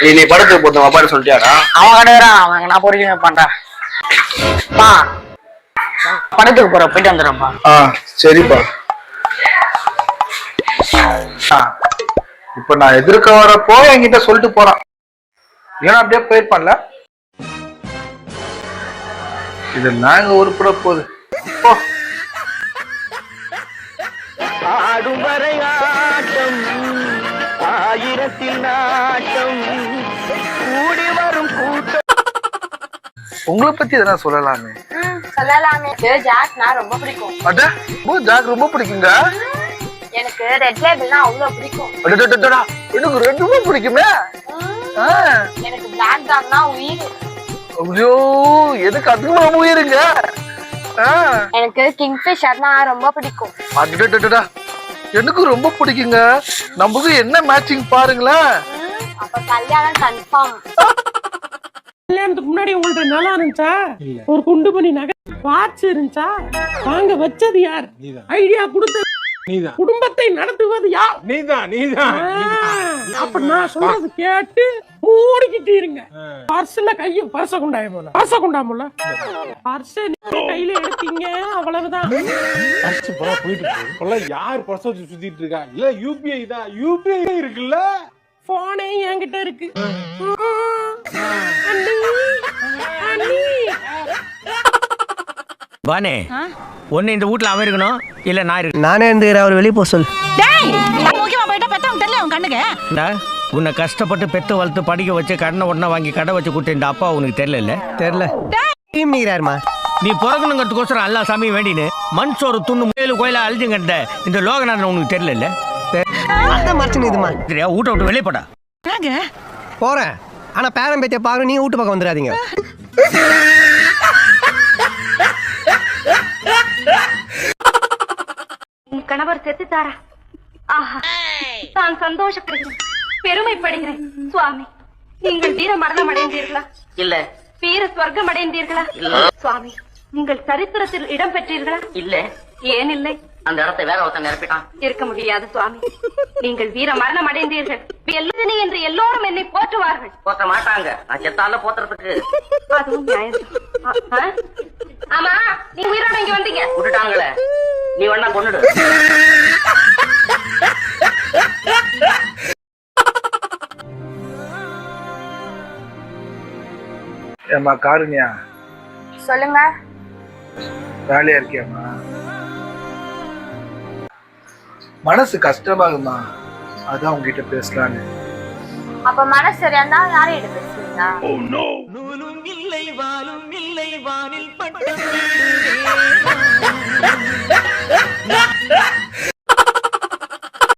நீ படத்துக்கு போதும் அப்பான்னு சொல்லிட்டியாடா? அவன் கிடையாதான், அவன் நான் பொறுக்க பண்றேன். படத்துக்கு போற போயிட்டு வந்துடுறப்பா. சரிப்பா. இப்ப நான் எதிர்க்க வரப்போ என்கிட்ட சொல்லிட்டு போறான், ஏன்னா அப்படியே போயிருப்பான்ல. இது நாங்க உருப்பட போகுது. ஆடும் வரை ஆட்டம் ஆயிரத்தில் நாட்டம் கூடி வரும் கூட்டம். உங்களை பத்தி எதனா சொல்லலாமே? சொல்லலாமே. ஜாக் நான் ரொம்ப பிடிக்கும். அட ஜாக் ரொம்ப பிடிக்குங்க. எனக்கு ரெட் லேபிள்னா அவ்வளவு பிடிக்கும். எனக்கு ரெட் ரொம்ப பிடிக்குமே. எனக்கு பிளாக் டாக்னா உயிர். ஐயோ எனக்கு அதுவும் உயிருங்க. எனக்கு கிங்ஃபிஷர்னா ரொம்ப பிடிக்கும். அடடடடா எனக்கு ரொம்ப பிடிக்குங்க. நமக்கு என்ன மேட்சிங் பாருங்களேன். அப்ப கல்யாணம் கன்ஃபார்ம். கல்யாணத்துக்கு முன்னாடி உங்கள்ட்ட நல்லா இருந்துச்சா? ஒரு குண்டு பண்ணி நகை வாட்ச் இருந்துச்சா? வாங்க வச்சது யார்? ஐடியா கொடுத்தது நீதான். குடும்பத்தை நடத்துவது யார்? நீதான். அப்ப நான் சொல்றது கேட்டு மூடிக்கிட்டு இருங்க. பர்ஸ்ல பர்ச கொண்டாமல பர்ச கையில எடுத்தீங்க, அவ்வளவுதான். போயிட்டு யார் பர்ஸ் வச்சு சுத்திட்டு இருக்கா? இல்ல யூபிஐ தான். யூபிஐ இருக்குல்ல, போனே என்கிட்ட இருக்கு. வானே, ஒன்னு இந்த வீட்ல அவன் இருக்கணும், இல்ல நான் இருக்கணும். நானே இருந்துக்கிறேன், அவர் வெளியே போக சொல்லு. உன்னை கஷ்டப்பட்டு பெத்து வளர்த்து படிக்க வச்சு கடனை உடனே வாங்கி கடை வச்சு கொடுத்த இந்த அப்பா உனக்கு தெரியல? நீ பிறக்கணுங்கிறதுக்கோசரம் எல்லா சாமியும் வேண்டினு மண் சோறு துண்ணு முயலு கோயில அழிஞ்சுங்கிட்ட இந்த லோகநாதன் உனக்கு தெரியல? வீட்டை விட்டு வெளியே போடா. போறேன், ஆனா பேரம் பேத்திய பாரு, நீ வீட்டு பக்கம் வந்துடாதீங்க. கணவர் செத்துட்டாரா? ஆஹா, நான் சந்தோஷப்படுகிறேன், பெருமைப்படுகிறேன். சுவாமி, நீங்கள் வீர மரணம் அடைந்தீர்களா? இல்ல. வீர ஸ்வர்க்கம் அடைந்தீர்களா? இல்ல. சுவாமி, நீங்கள் சரித்திரத்தில் இடம் பெற்றீர்களா? இல்ல. ஏன் இல்லை? அந்த இடத்தை வேற ஒருத்தன் நிரப்பிட்டான். இருக்க முடியாது சுவாமி, நீங்கள் வீர மரணம் அடைந்தீர்கள் என்று எல்லோரும் என்னை போற்றுவார்கள். போத்த மாட்டாங்க, நான் செத்தால போத்துறதுக்கு. அதுவும் நியாயம். ஆமா, நீங்க உயிரோட இங்க வந்தீங்க. விட்டுட்டாங்களே, நீ வேணா கொன்னுடு. ஏமா காருண்யா, சொல்லுங்க. வேலையா இருக்கியாமா? மனசு கஷ்டமாகுமா, அதான் உங்ககிட்ட பேசலான்னு. அப்ப மனசு சரியா இருந்தா யாரையிட்ட பேசுவீங்க? நூலும் இல்லை வாலும் இல்லை வானில் பட்டம்